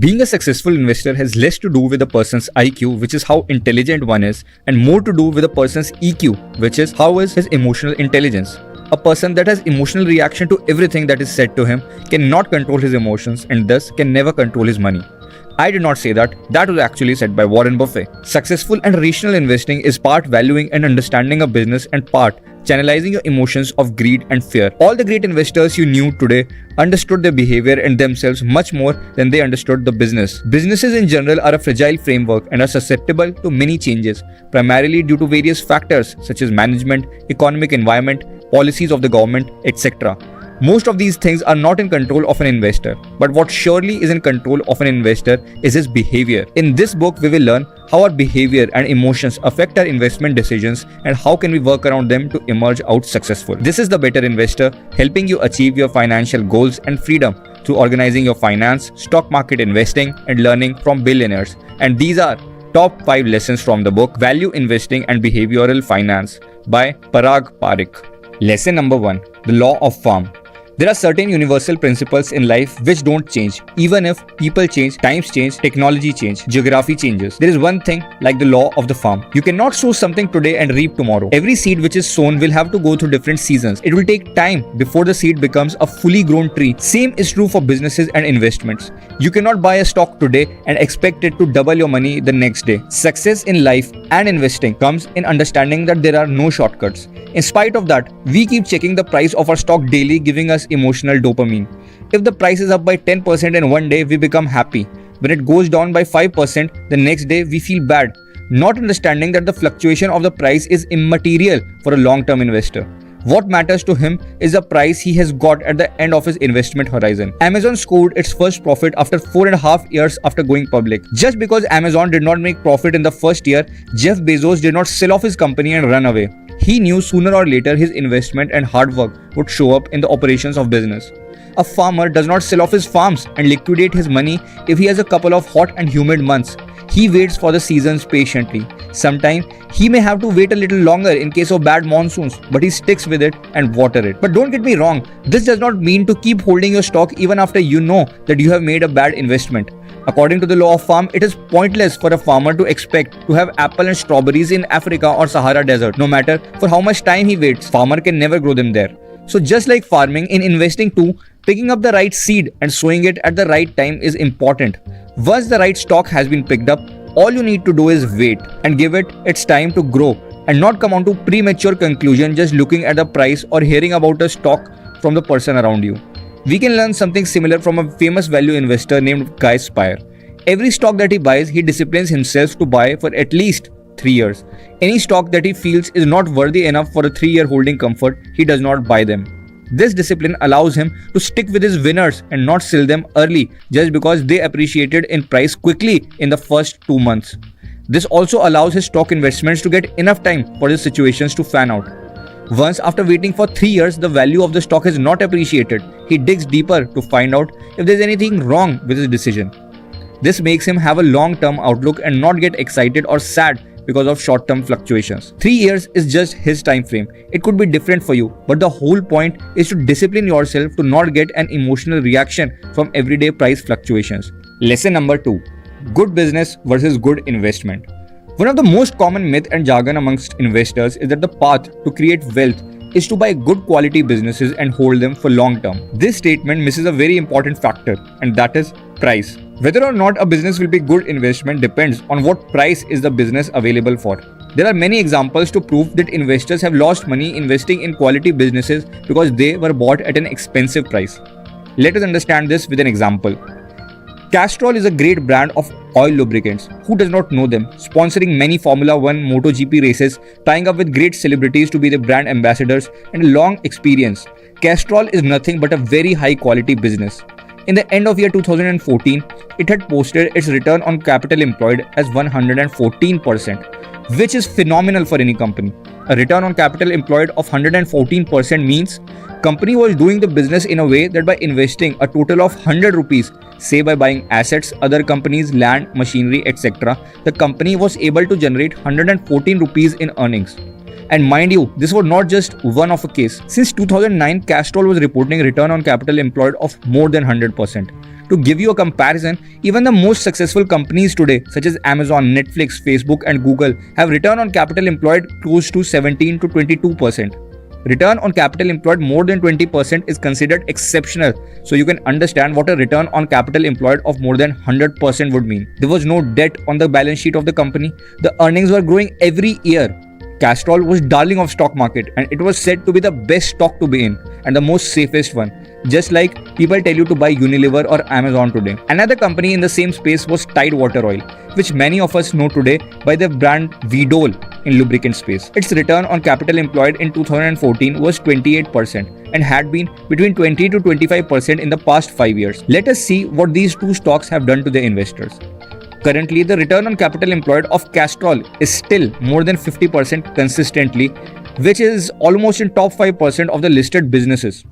Being a successful investor has less to do with a person's IQ, which is how intelligent one is, and more to do with a person's EQ, which is how is his emotional intelligence. A person that has emotional reaction to everything that is said to him cannot control his emotions and thus can never control his money. I did not say that. That was actually said by Warren Buffett. Successful and rational investing is part valuing and understanding a business and part channelizing your emotions of greed and fear. All the great investors you knew today understood their behavior and themselves much more than they understood the business. Businesses in general are a fragile framework and are susceptible to many changes, primarily due to various factors such as management, economic environment, policies of the government, etc. Most of these things are not in control of an investor, but what surely is in control of an investor is his behavior. In this book, we will learn how our behavior and emotions affect our investment decisions and how can we work around them to emerge out successful. This is The Better Investor, helping you achieve your financial goals and freedom through organizing your finance, stock market investing, and learning from billionaires. And these are top 5 lessons from the book Value Investing and Behavioral Finance by Parag Parikh. Lesson number 1. The Law of Farm. There are certain universal principles in life which don't change. Even if people change, times change, technology change, geography changes. There is one thing like the law of the farm. You cannot sow something today and reap tomorrow. Every seed which is sown will have to go through different seasons. It will take time before the seed becomes a fully grown tree. Same is true for businesses and investments. You cannot buy a stock today and expect it to double your money the next day. Success in life and investing comes in understanding that there are no shortcuts. In spite of that, we keep checking the price of our stock daily, giving us emotional dopamine. If the price is up by 10% in one day, we become happy. When it goes down by 5%, the next day we feel bad, not understanding that the fluctuation of the price is immaterial for a long-term investor. What matters to him is the price he has got at the end of his investment horizon. Amazon scored its first profit after 4.5 years after going public. Just because Amazon did not make profit in the first year, Jeff Bezos did not sell off his company and run away. He knew sooner or later his investment and hard work would show up in the operations of business. A farmer does not sell off his farms and liquidate his money if he has a couple of hot and humid months. He waits for the seasons patiently. Sometimes he may have to wait a little longer in case of bad monsoons, but he sticks with it and water it. But don't get me wrong, this does not mean to keep holding your stock even after you know that you have made a bad investment. According to the law of farm, it is pointless for a farmer to expect to have apple and strawberries in Africa or Sahara Desert. No matter for how much time he waits, farmer can never grow them there. So just like farming, in investing too, picking up the right seed and sowing it at the right time is important. Once the right stock has been picked up, all you need to do is wait and give it its time to grow and not come on to premature conclusion just looking at the price or hearing about a stock from the person around you. We can learn something similar from a famous value investor named Guy Spire. Every stock that he buys, he disciplines himself to buy for at least 3 years. Any stock that he feels is not worthy enough for a 3-year holding comfort, he does not buy them. This discipline allows him to stick with his winners and not sell them early just because they appreciated in price quickly in the first 2 months. This also allows his stock investments to get enough time for his situations to fan out. Once after waiting for 3 years, the value of the stock is not appreciated. He digs deeper to find out if there is anything wrong with his decision. This makes him have a long-term outlook and not get excited or sad because of short-term fluctuations. 3 years is just his time frame. It could be different for you, but the whole point is to discipline yourself to not get an emotional reaction from everyday price fluctuations. Lesson number 2. Good business versus good investment. One of the most common myth and jargon amongst investors is that the path to create wealth is to buy good quality businesses and hold them for long term. This statement misses a very important factor, and that is price. Whether or not a business will be good investment depends on what price is the business available for. There are many examples to prove that investors have lost money investing in quality businesses because they were bought at an expensive price. Let us understand this with an example. Castrol is a great brand of oil lubricants. Who does not know them? Sponsoring many Formula 1 MotoGP races, tying up with great celebrities to be the brand ambassadors, and a long experience. Castrol is nothing but a very high quality business. In the end of year 2014, it had posted its return on capital employed as 114%, which is phenomenal for any company. A return on capital employed of 114% means company was doing the business in a way that by investing a total of 100 rupees, say by buying assets, other companies, land, machinery, etc., the company was able to generate 114 rupees in earnings. And mind you, this was not just one of a case. Since 2009, Castrol was reporting return on capital employed of more than 100%. To give you a comparison, even the most successful companies today, such as Amazon, Netflix, Facebook, and Google, have return on capital employed close to 17 to 22%. Return on capital employed more than 20% is considered exceptional, so you can understand what a return on capital employed of more than 100% would mean. There was no debt on the balance sheet of the company. The earnings were growing every year. Castrol was darling of stock market, and it was said to be the best stock to be in and the most safest one, just like people tell you to buy Unilever or Amazon today. Another company in the same space was Tide Water Oil, which many of us know today by the brand Vidol in lubricant space. Its return on capital employed in 2014 was 28% and had been between 20 to 25% in the past 5 years. Let us see what these two stocks have done to the investors. Currently, the return on capital employed of Castrol is still more than 50% consistently, which is almost in top 5% of the listed businesses.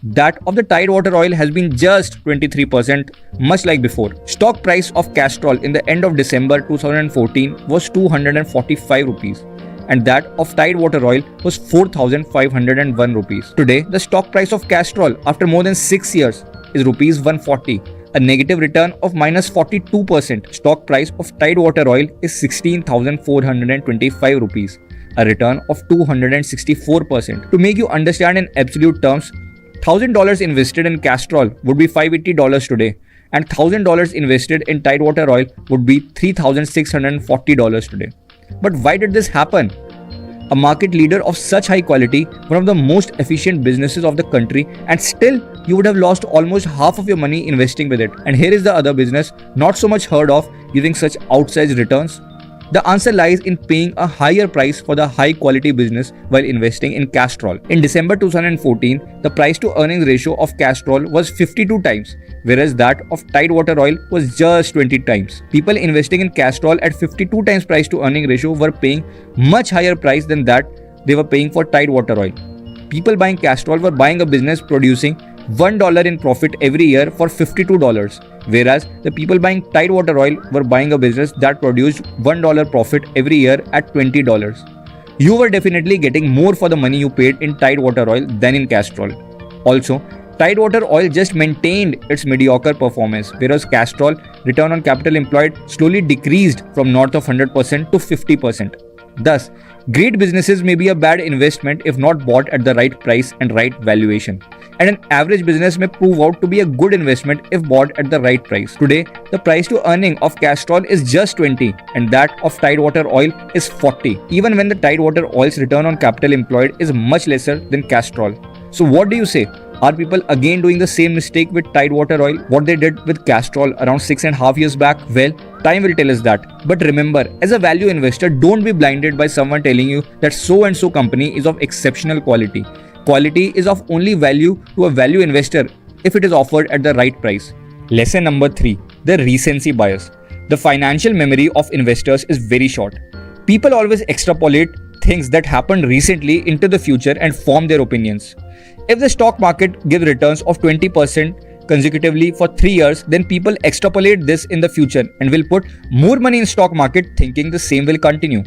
That of the Tide Water Oil has been just 23%, much like before. Stock price of Castrol in the end of December 2014 was 245 rupees, and that of Tide Water Oil was 4,501 rupees. Today, the stock price of Castrol after more than 6 years is rupees 140. A negative return of minus 42%. Stock price of Tide Water Oil is 16,425 rupees, a return of 264%. To make you understand in absolute terms, $1,000 invested in Castrol would be $580 today, and $1,000 invested in Tide Water Oil would be $3,640 today. But why did this happen? A market leader of such high quality, one of the most efficient businesses of the country, and still you would have lost almost half of your money investing with it. And here is the other business, not so much heard of, giving such outsized returns. The answer lies in paying a higher price for the high quality business while investing in Castrol. In December 2014, the price to earnings ratio of Castrol was 52 times, whereas that of Tide Water Oil was just 20 times. People investing in Castrol at 52 times price to earning ratio were paying much higher price than that they were paying for Tide Water Oil. People buying Castrol were buying a business producing $1 in profit every year for $52, whereas the people buying Tide Water Oil were buying a business that produced $1 profit every year at $20. You were definitely getting more for the money you paid in Tide Water Oil than in Castrol. Also, Tide Water Oil just maintained its mediocre performance, whereas Castrol return on capital employed slowly decreased from north of 100% to 50%. Thus, great businesses may be a bad investment if not bought at the right price and right valuation. And an average business may prove out to be a good investment if bought at the right price. Today, the price to earning of Castrol is just 20 and that of Tide Water Oil is 40, even when the Tide Water Oil's return on capital employed is much lesser than Castrol. So what do you say? Are people again doing the same mistake with Tide Water Oil, what they did with Castrol around 6.5 years back? Well, time will tell us that. But remember, as a value investor, don't be blinded by someone telling you that so and so company is of exceptional quality. Quality is of only value to a value investor if it is offered at the right price. Lesson number 3. The recency bias. The financial memory of investors is very short. People always extrapolate things that happened recently into the future and form their opinions. If the stock market gives returns of 20% consecutively for 3 years, then people extrapolate this in the future and will put more money in stock market thinking the same will continue.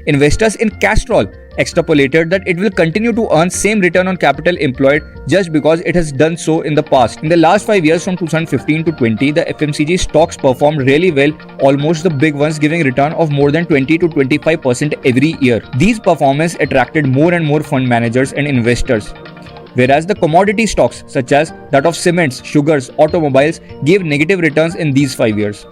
Investors in Castrol extrapolated that it will continue to earn same return on capital employed just because it has done so in the past. In the last 5 years from 2015 to 20, the FMCG stocks performed really well, almost the big ones giving return of more than 20 to 25% every year. These performance attracted more and more fund managers and investors. Whereas the commodity stocks such as that of cements, sugars, automobiles gave negative returns in these 5 years.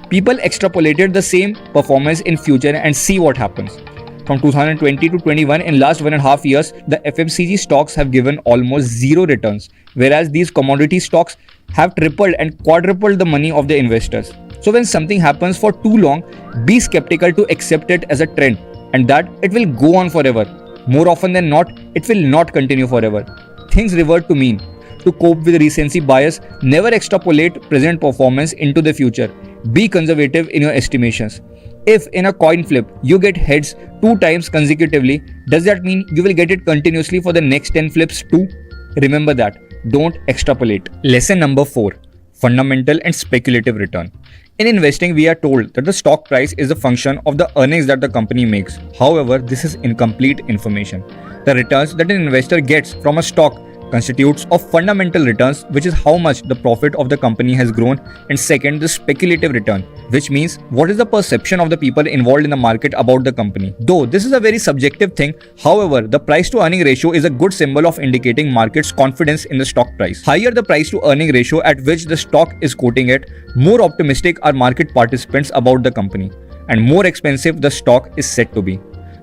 People extrapolated the same performance in future and see what happens. From 2020 to 21, in last 1.5 years, the FMCG stocks have given almost zero returns, whereas these commodity stocks have tripled and quadrupled the money of the investors. So when something happens for too long, be skeptical to accept it as a trend and that it will go on forever. More often than not, it will not continue forever. Things revert to mean. To cope with recency bias, never extrapolate present performance into the future. Be conservative in your estimations. If in a coin flip, you get heads 2 times consecutively, does that mean you will get it continuously for the next 10 flips too? Remember that. Don't extrapolate. Lesson number 4. Fundamental and speculative return. In investing, we are told that the stock price is a function of the earnings that the company makes. However, this is incomplete information. The returns that an investor gets from a stock constitutes of fundamental returns, which is how much the profit of the company has grown, and second, the speculative return, which means what is the perception of the people involved in the market about the company. Though this is a very subjective thing, however, the price to earning ratio is a good symbol of indicating market's confidence in the stock price. Higher the price to earning ratio at which the stock is quoting at, more optimistic are market participants about the company, and more expensive the stock is said to be.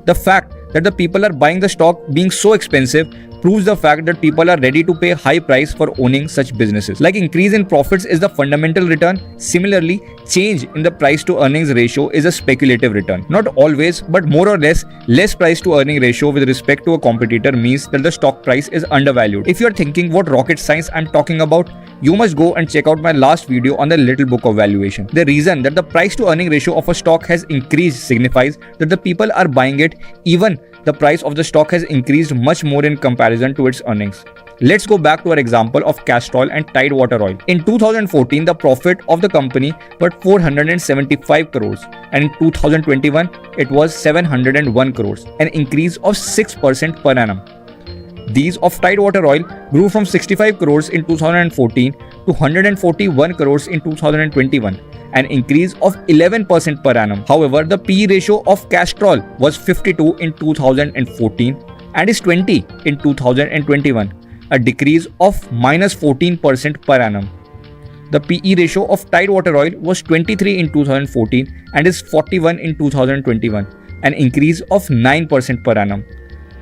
The fact that the people are buying the stock being so expensive proves the fact that people are ready to pay high price for owning such businesses. Like increase in profits is the fundamental return, similarly, change in the price to earnings ratio is a speculative return. Not always, but more or less price to earning ratio with respect to a competitor means that the stock price is undervalued. If you are thinking what rocket science I'm talking about, you must go and check out my last video on the little book of valuation. The reason that the price to earning ratio of a stock has increased signifies that the people are buying it, even the price of the stock has increased much more in comparison to its earnings. Let's go back to our example of Castrol and Tide Water Oil. In 2014, the profit of the company was 475 crores and in 2021, it was 701 crores, an increase of 6% per annum. These of Tide Water Oil grew from 65 crores in 2014 to 141 crores in 2021, an increase of 11% per annum. However, the PE ratio of Castrol was 52 in 2014 and is 20 in 2021, a decrease of -14% per annum. The PE ratio of Tide Water Oil was 23 in 2014 and is 41 in 2021, an increase of 9% per annum.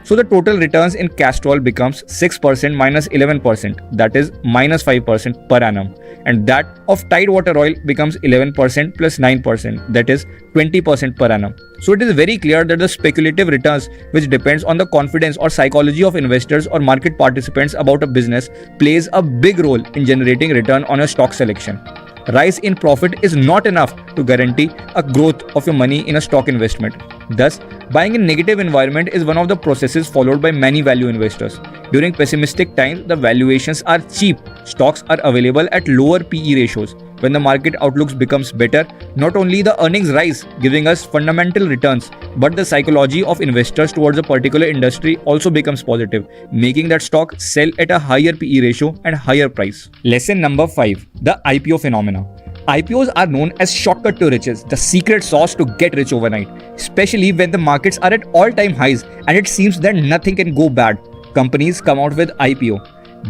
So the total returns in Castrol becomes 6% minus 11%, that is -5% per annum, and that of Tide Water Oil becomes 11% plus 9%, that is 20% per annum. So it is very clear that the speculative returns, which depends on the confidence or psychology of investors or market participants about a business, plays a big role in generating return on a stock selection. Rise in profit is not enough to guarantee a growth of your money in a stock investment. Thus, buying in negative environment is one of the processes followed by many value investors. During pessimistic times, the valuations are cheap, stocks are available at lower PE ratios. When the market outlook becomes better, not only the earnings rise, giving us fundamental returns, but the psychology of investors towards a particular industry also becomes positive, making that stock sell at a higher PE ratio and higher price. Lesson number 5. The IPO phenomena. IPOs are known as shortcut to riches, the secret sauce to get rich overnight, especially when the markets are at all-time highs and it seems that nothing can go bad. Companies come out with IPO.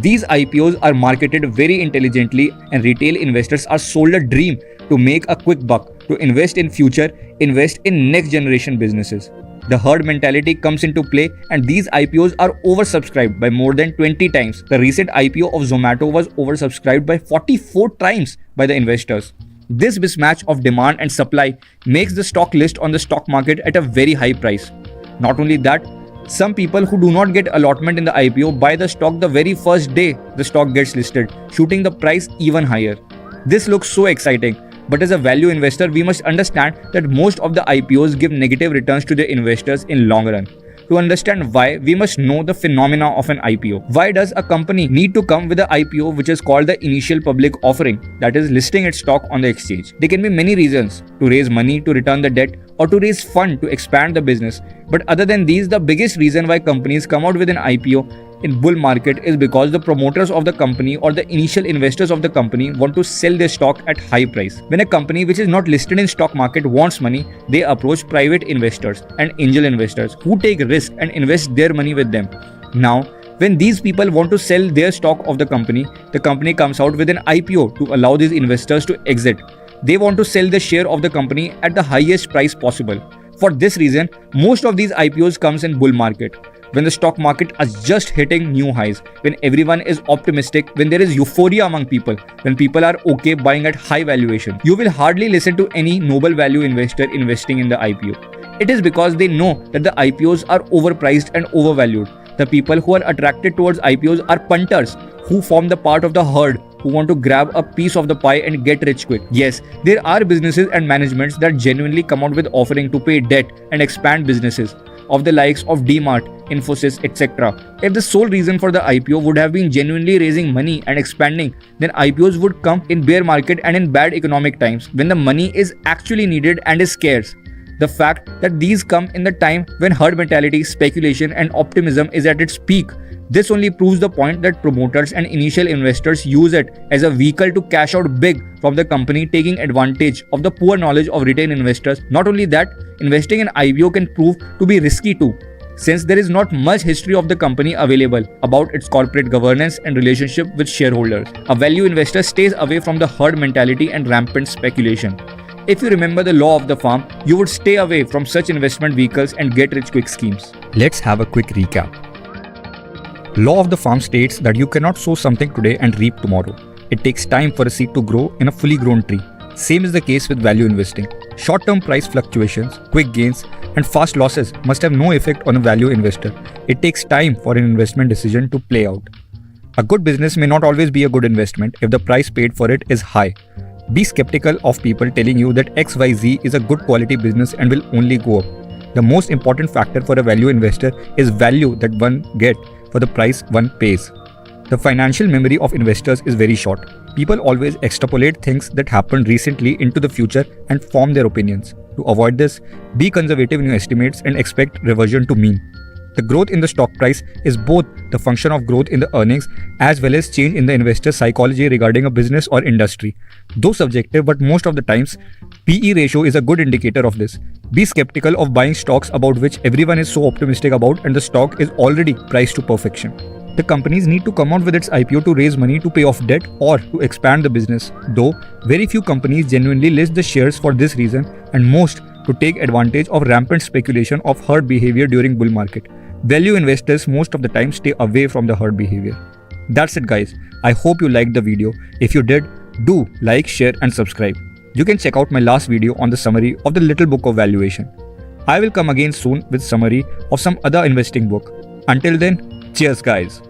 These IPOs are marketed very intelligently and retail investors are sold a dream to make a quick buck, to invest in future, invest in next generation businesses. The herd mentality comes into play and these IPOs are oversubscribed by more than 20 times. The recent IPO of Zomato was oversubscribed by 44 times by the investors. This mismatch of demand and supply makes the stock list on the stock market at a very high price. Not only that, some people who do not get allotment in the IPO buy the stock the very first day the stock gets listed, shooting the price even higher. This looks so exciting, but as a value investor, we must understand that most of the IPOs give negative returns to their investors in long run. To understand why, we must know the phenomena of an IPO. Why does a company need to come with an IPO, which is called the initial public offering, that is listing its stock on the exchange? There can be many reasons: to raise money, to return the debt, or to raise fund to expand the business. But other than these, the biggest reason why companies come out with an IPO in bull market is because the promoters of the company or the initial investors of the company want to sell their stock at high price. When a company which is not listed in stock market wants money, they approach private investors and angel investors who take risk and invest their money with them. Now, when these people want to sell their stock of the company comes out with an IPO to allow these investors to exit. They want to sell the share of the company at the highest price possible. For this reason, most of these IPOs comes in bull market, when the stock market is just hitting new highs, when everyone is optimistic, when there is euphoria among people, when people are okay buying at high valuation. You will hardly listen to any noble value investor investing in the IPO. It is because they know that the IPOs are overpriced and overvalued. The people who are attracted towards IPOs are punters who form the part of the herd who want to grab a piece of the pie and get rich quick. Yes, there are businesses and managements that genuinely come out with offering to pay debt and expand businesses, of the likes of DMart, Infosys, etc. If the sole reason for the IPO would have been genuinely raising money and expanding, then IPOs would come in bear market and in bad economic times when the money is actually needed and is scarce. The fact that these come in the time when herd mentality, speculation and optimism is at its peak This only proves the point that promoters and initial investors use it as a vehicle to cash out big from the company, taking advantage of the poor knowledge of retail investors. Not only that, investing in IPO can prove to be risky too, since there is not much history of the company available about its corporate governance and relationship with shareholders. A value investor stays away from the herd mentality and rampant speculation. If you remember the law of the farm, you would stay away from such investment vehicles and get-rich-quick schemes. Let's have a quick recap. Law of the farm states that you cannot sow something today and reap tomorrow. It takes time for a seed to grow in a fully grown tree. Same is the case with value investing. Short-term price fluctuations, quick gains, and fast losses must have no effect on a value investor. It takes time for an investment decision to play out. A good business may not always be a good investment if the price paid for it is high. Be skeptical of people telling you that XYZ is a good quality business and will only go up. The most important factor for a value investor is value that one gets for the price one pays. The financial memory of investors is very short. People always extrapolate things that happened recently into the future and form their opinions. To avoid this, be conservative in your estimates and expect reversion to mean. The growth in the stock price is both the function of growth in the earnings as well as change in the investor's psychology regarding a business or industry. Though subjective, but most of the times, PE ratio is a good indicator of this. Be skeptical of buying stocks about which everyone is so optimistic about and the stock is already priced to perfection. The companies need to come out with its IPO to raise money to pay off debt or to expand the business, though very few companies genuinely list the shares for this reason and most to take advantage of rampant speculation of herd behavior during bull market. Value investors most of the time stay away from the herd behavior. That's it guys. I hope you liked the video. If you did, do like, share and subscribe. You can check out my last video on the summary of the Little Book of Valuation. I will come again soon with summary of some other investing book. Until then, cheers guys.